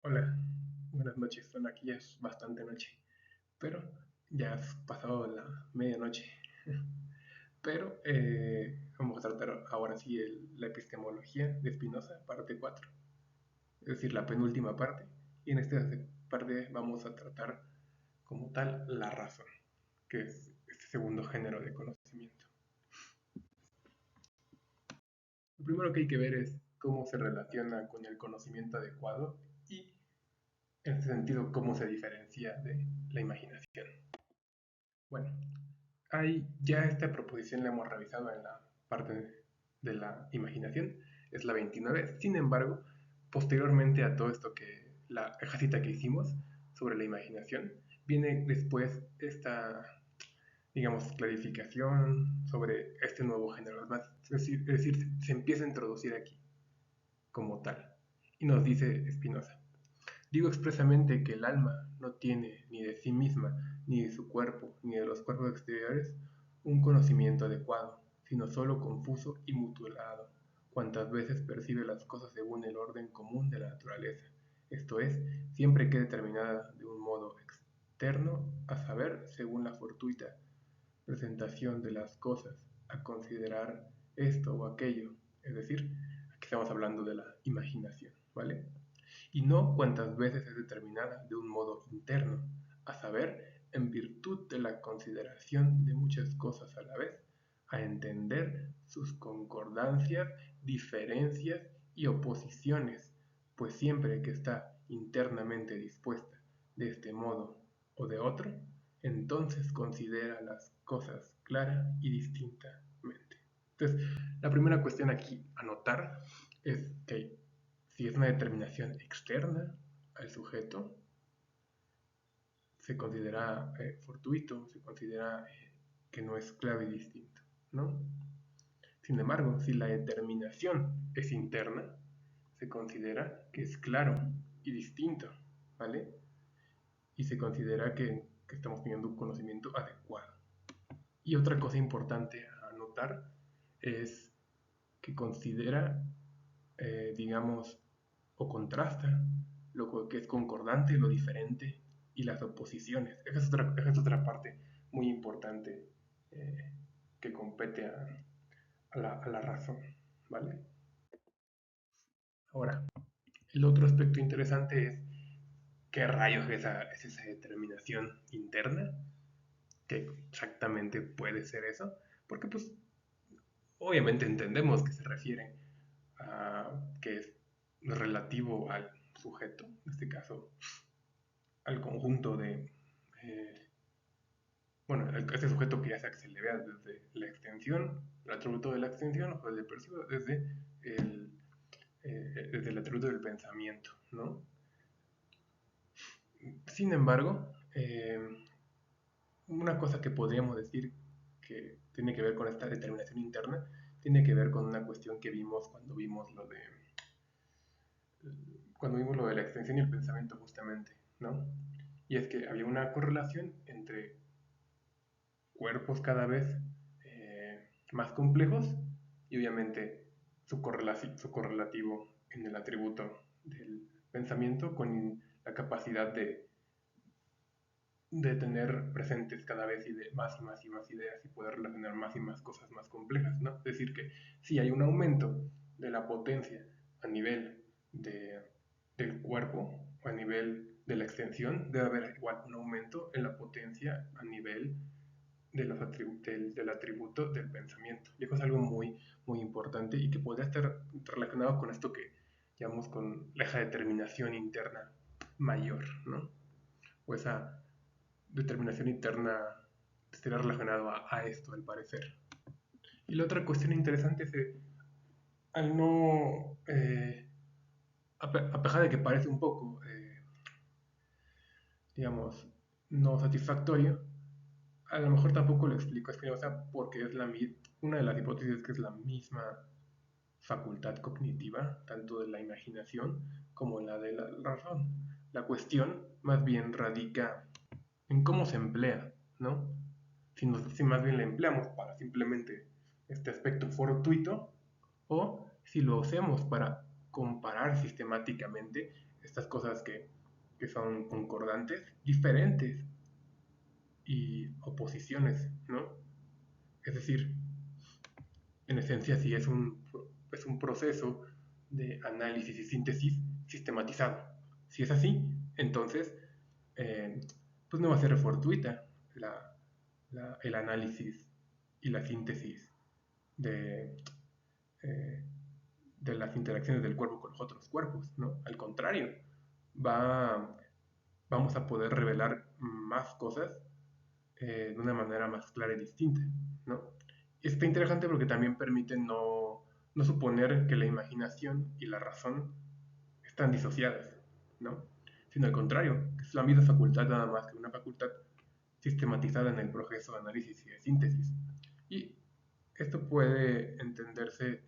Hola, buenas noches. Bueno, aquí ya es bastante noche, pero ya has pasado la medianoche. Pero vamos a tratar ahora sí la epistemología de Spinoza, parte 4, es decir, la penúltima parte. Y en esta parte vamos a tratar como tal la razón, que es este segundo género de conocimiento. Lo primero que hay que ver es cómo se relaciona con el conocimiento adecuado y, en este sentido, cómo se diferencia de la imaginación. Bueno, ya esta proposición la hemos revisado en la parte de la imaginación, es la 29. Sin embargo, posteriormente a todo esto la cajita que hicimos sobre la imaginación, viene después esta, digamos, clarificación sobre este nuevo género. Es decir, se empieza a introducir aquí como tal. Y nos dice Spinoza: digo expresamente que el alma no tiene ni de sí misma, ni de su cuerpo, ni de los cuerpos exteriores, un conocimiento adecuado, sino solo confuso y mutilado, cuantas veces percibe las cosas según el orden común de la naturaleza, esto es, siempre que determinada de un modo externo, a saber, según la fortuita presentación de las cosas, a considerar esto o aquello, es decir, aquí estamos hablando de la imaginación, ¿vale? Y no cuantas veces es determinada de un modo interno, a saber, en virtud de la consideración de muchas cosas a la vez, a entender sus concordancias, diferencias y oposiciones, pues siempre que está internamente dispuesta de este modo o de otro, entonces considera las cosas clara y distintamente. Entonces, la primera cuestión aquí a notar es que si es una determinación externa al sujeto, se considera fortuito, se considera que no es claro y distinto, ¿no? Sin embargo, si la determinación es interna, se considera que es claro y distinto, ¿vale? Y se considera que estamos teniendo un conocimiento adecuado. Y otra cosa importante a notar es que considera, digamos, o contrasta lo que es concordante, lo diferente y las oposiciones. Esa es otra parte muy importante eh, que compete a la razón, ¿vale? Ahora, el otro aspecto interesante es qué rayos es esa determinación interna, qué exactamente puede ser eso, porque pues obviamente entendemos que se refiere a que es relativo al sujeto, en este caso al conjunto eh, bueno, este sujeto que ya sea que se le vea desde la extensión, el atributo de la extensión, o el de percibo desde el atributo del pensamiento, ¿no? Sin embargo, una cosa que podríamos decir que tiene que ver con esta determinación interna, tiene que ver con una cuestión que vimos cuando vimos lo de la extensión y el pensamiento justamente, ¿no? Y es que había una correlación entre cuerpos cada vez más complejos y obviamente su correlativo en el atributo del pensamiento con la capacidad de tener presentes cada vez más y más y más ideas y poder relacionar más y más cosas más complejas, ¿no? Es decir, que si hay un aumento de la potencia a nivel del cuerpo o a nivel de la extensión, debe haber igual un aumento en la potencia a nivel del atributo del pensamiento. Y eso es algo muy, muy importante y que podría estar relacionado con esto que llamamos con la determinación interna mayor, ¿no? O esa determinación interna estaría relacionado a esto, al parecer. Y la otra cuestión interesante es que al no, a pesar de que parece un poco, digamos, no satisfactorio, a lo mejor tampoco lo explico a Spinoza porque es una de las hipótesis que es la misma facultad cognitiva, tanto de la imaginación como la de la razón. La cuestión más bien radica en cómo se emplea, ¿no? Si más bien la empleamos para simplemente este aspecto fortuito o si lo hacemos para comparar sistemáticamente estas cosas que son concordantes, diferentes y oposiciones, ¿no? Es decir, en esencia sí es un proceso de análisis y síntesis sistematizado. Si es así, entonces eh, pues no va a ser fortuita el análisis y la síntesis de, eh, de las interacciones del cuerpo con los otros cuerpos, ¿no? Al contrario, va, vamos a poder revelar más cosas de una manera más clara y distinta, ¿no? Está interesante porque también permite no suponer que la imaginación y la razón están disociadas, ¿no? Sino al contrario, que es la misma facultad nada más que una facultad sistematizada en el proceso de análisis y de síntesis. Y esto puede entenderse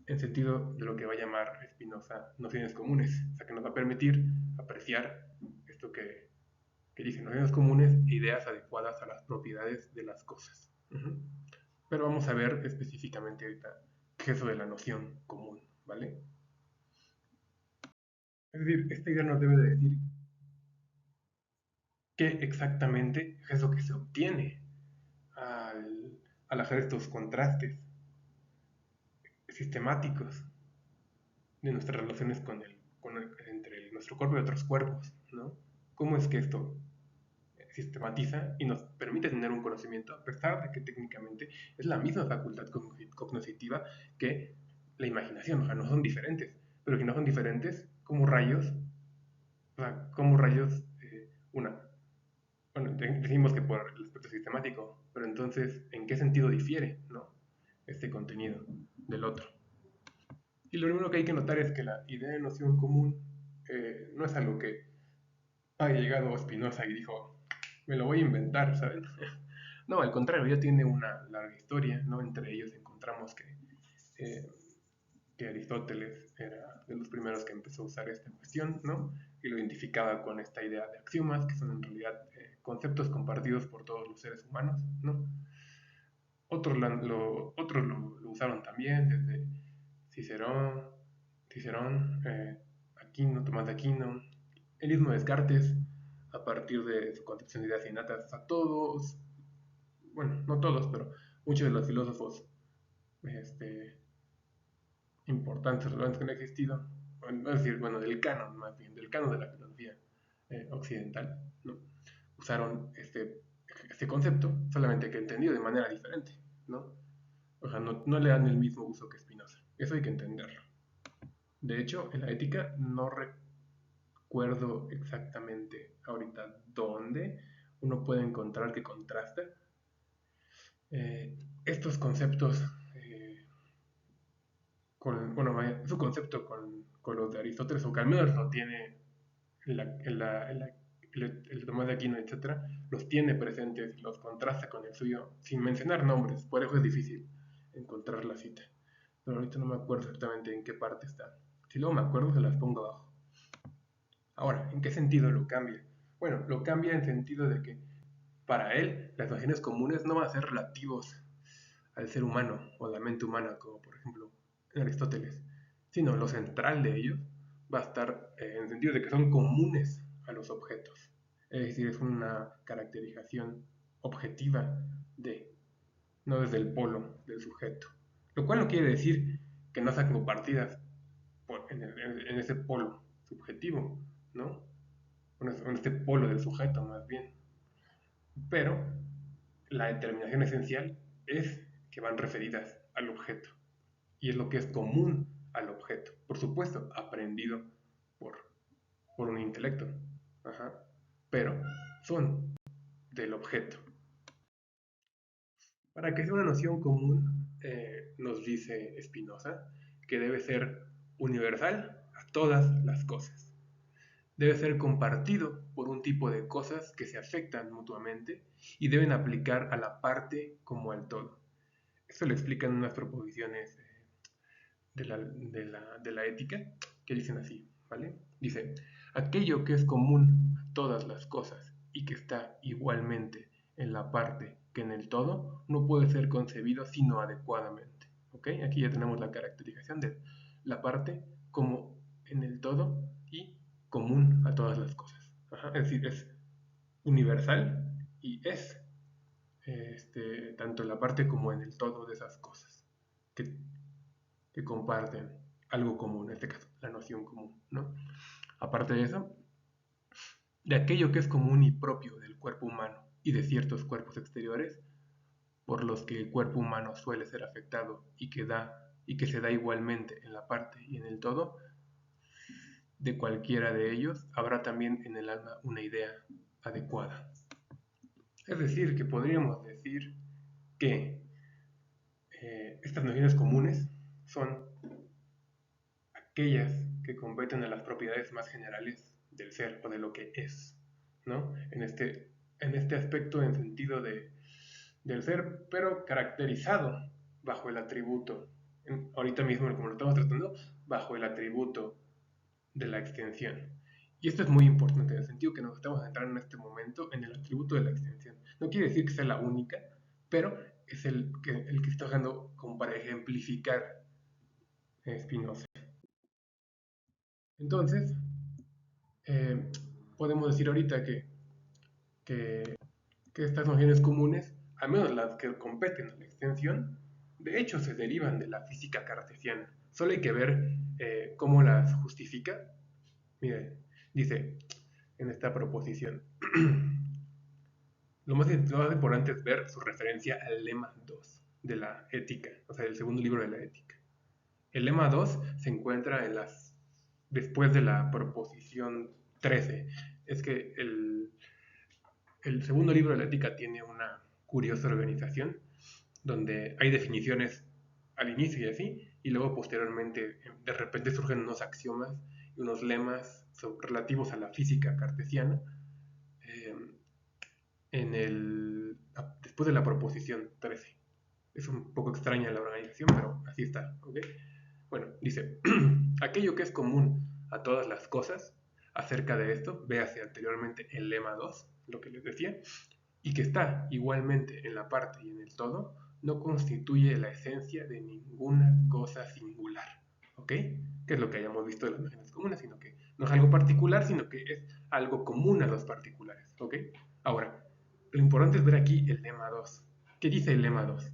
en sentido de lo que va a llamar Spinoza nociones comunes, o sea, que nos va a permitir apreciar esto que dice nociones comunes e ideas adecuadas a las propiedades de las cosas. Pero vamos a ver específicamente ahorita qué es eso de la noción común, ¿vale? Es decir, esta idea nos debe de decir qué exactamente es lo que se obtiene al hacer estos contrastes sistemáticos de nuestras relaciones entre nuestro cuerpo y otros cuerpos, ¿no? ¿Cómo es que esto sistematiza y nos permite tener un conocimiento, a pesar de que técnicamente es la misma facultad cognitiva que la imaginación? O sea, no son diferentes, pero que no son diferentes, como rayos, o sea, como rayos, una, bueno, decimos que por el aspecto sistemático, pero entonces, ¿en qué sentido difiere, no? Este contenido del otro. Y lo primero que hay que notar es que la idea de noción común no es algo que haya llegado Spinoza y dijo, me lo voy a inventar, ¿saben? No, al contrario, ya tiene una larga historia, ¿no? Entre ellos encontramos eh, que Aristóteles era de los primeros que empezó a usar esta cuestión, ¿no? Y lo identificaba con esta idea de axiomas, que son en realidad conceptos compartidos por todos los seres humanos, ¿no? Otros lo usaron también, desde Cicerón, Aquino, Tomás de Aquino, el mismo Descartes, a partir de su concepción de ideas innatas, a todos, bueno, no todos, pero muchos de los filósofos este, importantes, relevantes que han existido, bueno, es decir, bueno, del canon, más bien, del canon de la filosofía occidental, ¿no? Usaron este concepto, solamente que entendido de manera diferente, ¿no? O sea, no le dan el mismo uso que Spinoza. Eso hay que entenderlo. De hecho, en la ética no recuerdo exactamente ahorita dónde uno puede encontrar que contrasta estos conceptos bueno, su concepto con los de Aristóteles, o que al menos lo tiene el Tomás de Aquino, etcétera, los tiene presentes y los contrasta con el suyo, sin mencionar nombres, por eso es difícil encontrar la cita. Pero ahorita no me acuerdo exactamente en qué parte está. Si luego me acuerdo, se las pongo abajo. Ahora, ¿en qué sentido lo cambia? Bueno, lo cambia en sentido de que para él las nociones comunes no van a ser relativos al ser humano o a la mente humana, como por ejemplo en Aristóteles, sino lo central de ellos va a estar en el sentido de que son comunes a los objetos. Es decir, es una caracterización objetiva de, no desde el polo del sujeto. Lo cual no quiere decir que no sean compartidas en ese polo subjetivo, ¿no? En este polo del sujeto, más bien. Pero la determinación esencial es que van referidas al objeto y es lo que es común al objeto. Por supuesto, aprendido por, por un intelecto, ajá, pero son del objeto. Para que sea una noción común, nos dice Spinoza, que debe ser universal a todas las cosas. Debe ser compartido por un tipo de cosas que se afectan mutuamente y deben aplicar a la parte como al todo. Esto lo explican unas proposiciones de la ética que dicen así, ¿vale? Dice, aquello que es común a todas las cosas y que está igualmente en la parte que en el todo, no puede ser concebido sino adecuadamente, ¿ok? Aquí ya tenemos la caracterización de la parte como en el todo y común a todas las cosas. Ajá, es decir, es universal y es tanto en la parte como en el todo de esas cosas que, que comparten algo común, en este caso, la noción común, ¿no? Aparte de eso, de aquello que es común y propio del cuerpo humano y de ciertos cuerpos exteriores, por los que el cuerpo humano suele ser afectado y que se da igualmente en la parte y en el todo, de cualquiera de ellos habrá también en el alma una idea adecuada. Es decir, que podríamos decir que estas nociones comunes son aquellas que competen a las propiedades más generales del ser o de lo que es, ¿no? En este aspecto en sentido del ser, pero caracterizado bajo el atributo, ahorita mismo como lo estamos tratando, bajo el atributo de la extensión. Y esto es muy importante en el sentido que nos estamos entrando en este momento en el atributo de la extensión. No quiere decir que sea la única, pero es el que está usando como para ejemplificar Spinoza. Entonces, eh, podemos decir ahorita que, que estas nociones comunes, al menos las que competen a la extensión, de hecho se derivan de la física cartesiana. Solo hay que ver cómo las justifica. Mire, dice en esta proposición, lo más importante es ver su referencia al lema 2 de la ética, o sea, el segundo libro de la ética. El lema 2 se encuentra después de la proposición 13. Es que el segundo libro de la ética tiene una curiosa organización donde hay definiciones al inicio y así, y luego posteriormente de repente surgen unos axiomas y unos lemas relativos a la física cartesiana eh, después de la proposición 13. Es un poco extraña la organización, pero así está, ¿ok? Bueno, dice, aquello que es común a todas las cosas, acerca de esto, véase anteriormente el lema 2, lo que les decía, y que está igualmente en la parte y en el todo, no constituye la esencia de ninguna cosa singular, ¿ok? Que es lo que hayamos visto de las nociones comunes, sino que no es algo particular, sino que es algo común a los particulares, ¿ok? Ahora, lo importante es ver aquí el lema 2. ¿Qué dice el lema 2?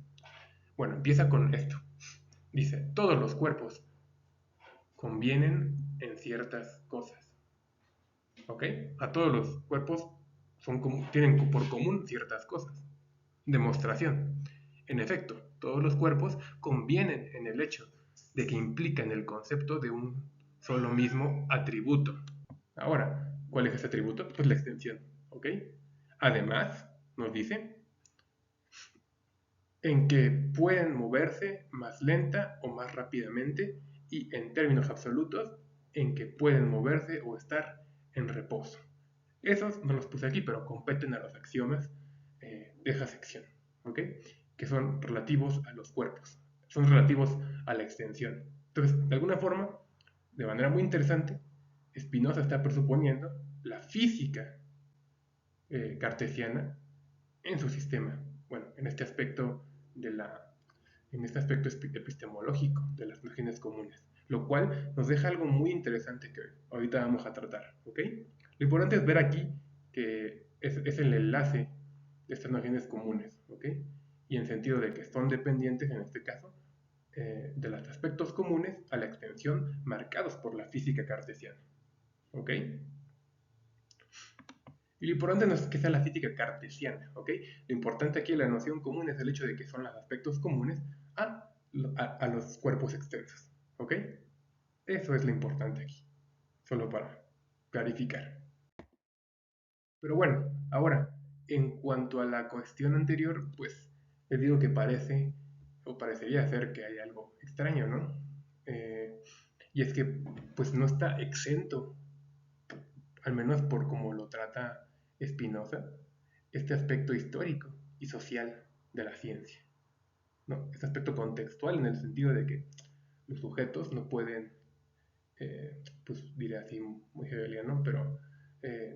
Bueno, empieza con esto. Dice, todos los cuerpos convienen en ciertas cosas. ¿Ok? A todos los cuerpos tienen por común ciertas cosas. Demostración. En efecto, todos los cuerpos convienen en el hecho de que implican el concepto de un solo mismo atributo. Ahora, ¿cuál es ese atributo? Pues la extensión. ¿Ok? Además, nos dice en que pueden moverse más lenta o más rápidamente y en términos absolutos en que pueden moverse o estar en reposo. Esos no los puse aquí, pero competen a los axiomas de esa sección, ¿ok? Que son relativos a los cuerpos, son relativos a la extensión. Entonces, de alguna forma, de manera muy interesante, Spinoza está presuponiendo la física cartesiana en su sistema. Bueno, en este aspecto epistemológico de las nociones comunes, lo cual nos deja algo muy interesante que ahorita vamos a tratar, ¿ok? Lo importante es ver aquí que es el enlace de estas nociones comunes, ¿ok? Y en sentido de que son dependientes, en este caso, de los aspectos comunes a la extensión marcados por la física cartesiana, ¿ok? Y lo importante no es que sea la física cartesiana, ¿ok? Lo importante aquí en la noción común es el hecho de que son los aspectos comunes a los cuerpos extensos, ¿ok? Eso es lo importante aquí, solo para clarificar. Pero bueno, ahora, en cuanto a la cuestión anterior, pues les digo que parece, o parecería ser que hay algo extraño, ¿no? Y es que, pues no está exento, al menos por como lo trata Spinoza, este aspecto histórico y social de la ciencia, ¿no? Este aspecto contextual en el sentido de que los sujetos no pueden, pues diré así muy hegeliano, pero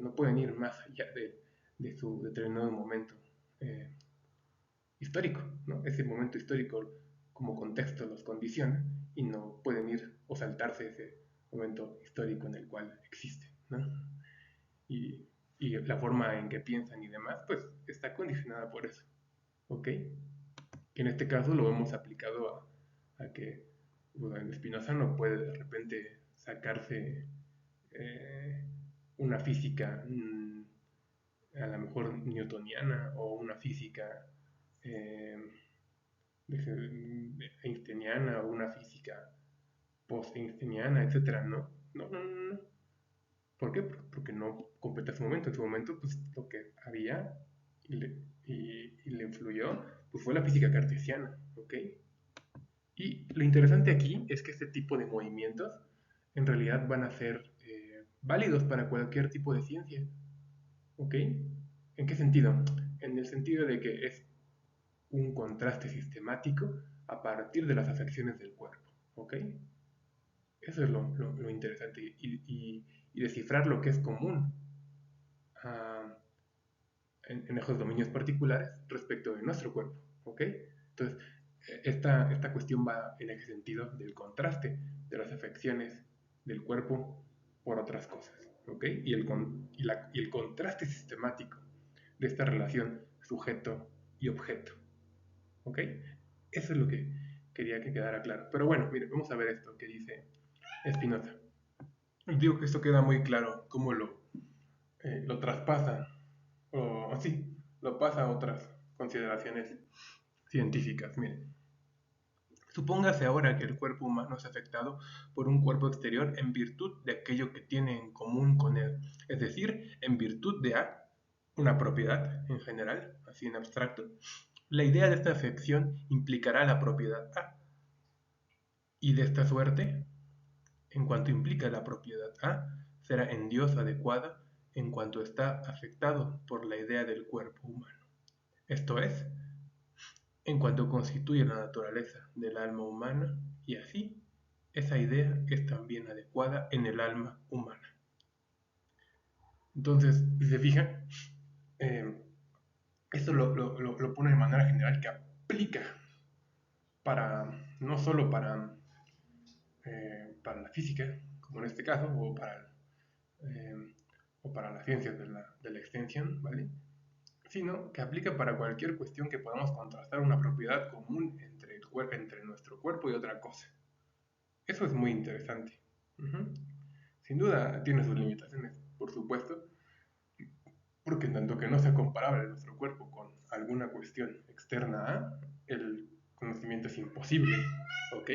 no pueden ir más allá de su determinado momento eh, histórico, ¿no? Ese momento histórico como contexto los condiciona y no pueden ir o saltarse ese momento histórico en el cual existe. ¿no? Y, y la forma en que piensan y demás, pues está condicionada por eso, ¿ok? En este caso lo hemos aplicado a que bueno, Spinoza no puede de repente sacarse eh, una física a lo mejor newtoniana o una física eh, einsteiniana o una física post-einsteiniana, etcétera, ¿no? No, no, no, no. ¿Por qué? Porque no compete a su momento. En su momento, pues lo que había y le influyó, pues fue la física cartesiana, ¿ok? Y lo interesante aquí es que este tipo de movimientos en realidad van a ser válidos para cualquier tipo de ciencia, ¿ok? ¿En qué sentido? En el sentido de que es un contraste sistemático a partir de las afecciones del cuerpo, ¿ok? Eso es lo interesante y descifrar lo que es común a, en esos dominios particulares respecto de nuestro cuerpo, ¿ok? Entonces, esta cuestión va en ese sentido del contraste de las afecciones del cuerpo por otras cosas, ¿ok? Y el contraste sistemático de esta relación sujeto y objeto, ¿ok? Eso es lo que quería que quedara claro. Pero bueno, mire, vamos a ver esto que dice Spinoza. Digo que esto queda muy claro cómo lo traspasa, o así, lo pasa a otras consideraciones científicas. Miren, supóngase ahora que el cuerpo humano es afectado por un cuerpo exterior en virtud de aquello que tiene en común con él, es decir, en virtud de una propiedad en general, así en abstracto. La idea de esta afección implicará la propiedad A, y de esta suerte, en cuanto implica la propiedad A, será en Dios adecuada en cuanto está afectado por la idea del cuerpo humano. Esto es, en cuanto constituye la naturaleza del alma humana, y así, esa idea es también adecuada en el alma humana. Entonces, si se fijan, eh, esto lo pone de manera general que aplica para, no solo para la física, como en este caso, eh, o para las ciencias de la extensión, ¿vale? Sino que aplica para cualquier cuestión que podamos contrastar una propiedad común entre nuestro cuerpo y otra cosa. Eso es muy interesante. Ujú. Sin duda tiene sus limitaciones, por supuesto, porque en tanto que no sea comparable nuestro cuerpo con alguna cuestión externa a, el conocimiento es imposible, ¿ok?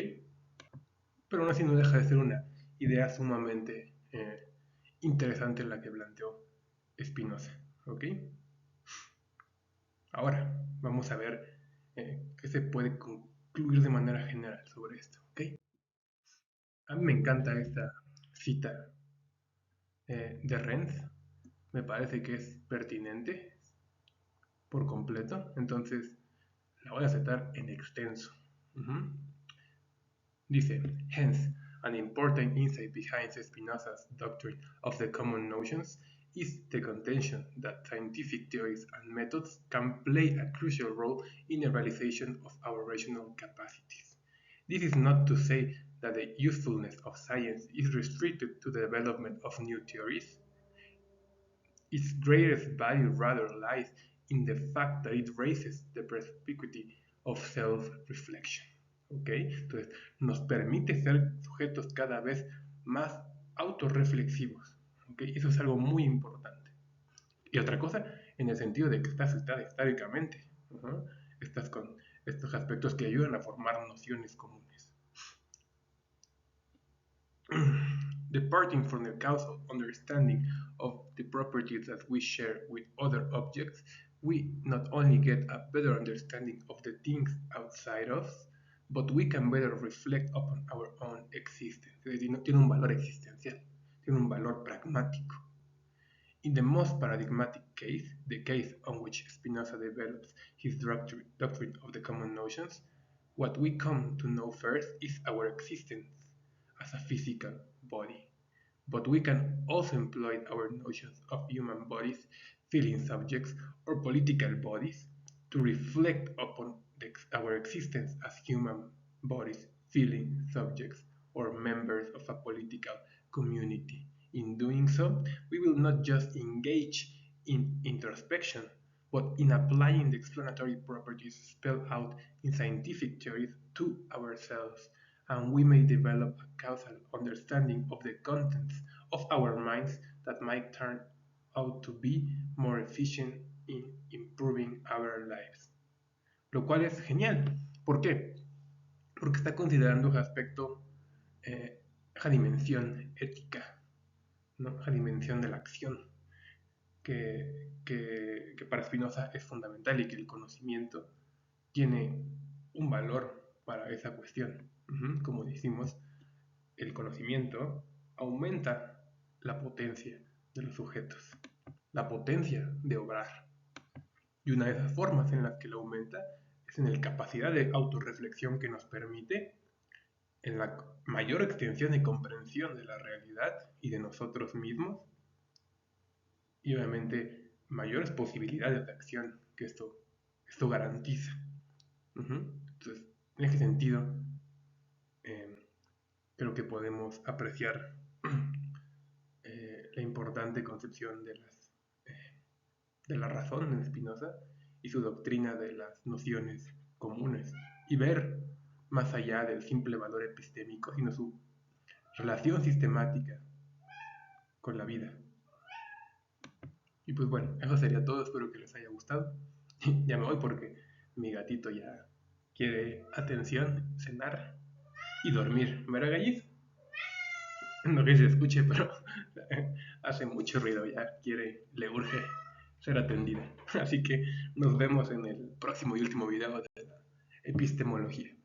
Pero aún así no deja de ser una idea sumamente interesante la que planteó Spinoza, ¿ok? Ahora vamos a ver qué se puede concluir de manera general sobre esto, ¿ok? A mí me encanta esta cita de Renz, me parece que es pertinente por completo, entonces la voy a citar en extenso. Ujú. Dice, hence, an important insight behind Spinoza's doctrine of the common notions is the contention that scientific theories and methods can play a crucial role in the realization of our rational capacities. This is not to say that the usefulness of science is restricted to the development of new theories. Its greatest value rather lies in the fact that it raises the perspicuity of self-reflection. ¿Ok? Entonces, nos permite ser sujetos cada vez más autorreflexivos. ¿Ok? Eso es algo muy importante. Y otra cosa, en el sentido de que está afectada históricamente. Uh-huh. Estás con estos aspectos que ayudan a formar nociones comunes. Departing from the causal understanding of the properties that we share with other objects, we not only get a better understanding of the things outside us, but we can better reflect upon our own existence. Es decir, no tiene un valor existencial, tiene un valor pragmático. In the most paradigmatic case, the case on which Spinoza develops his doctrine of the common notions, what we come to know first is our existence as a physical body. But we can also employ our notions of human bodies, feeling subjects, or political bodies to reflect upon our existence as human bodies, feeling subjects, or members of a political community In doing so, we will not just engage in introspection, but in applying the explanatory properties spelled out in scientific theories to ourselves, and we may develop a causal understanding of the contents of our minds that might turn out to be more efficient in improving our lives. Lo cual es genial. ¿Por qué? Porque está considerando ese aspecto, esa dimensión ética, ¿no? Esa dimensión de la acción, que para Spinoza es fundamental y que el conocimiento tiene un valor para esa cuestión. Como decimos, el conocimiento aumenta la potencia de los sujetos, la potencia de obrar. Y una de esas formas en las que lo aumenta es en la capacidad de autorreflexión que nos permite, en la mayor extensión y comprensión de la realidad y de nosotros mismos, y obviamente mayores posibilidades de acción que esto garantiza. Entonces, en ese sentido, creo que podemos apreciar la importante concepción de la razón en Spinoza y su doctrina de las nociones comunes, y ver más allá del simple valor epistémico, sino su relación sistemática con la vida. Y pues bueno, eso sería todo, espero que les haya gustado. Ya me voy porque mi gatito ya quiere atención, cenar y dormir. ¿Verdad, Gallis? No que se escuche, pero hace mucho ruido, ya le urge ser atendida. Así que nos vemos en el próximo y último video de la epistemología.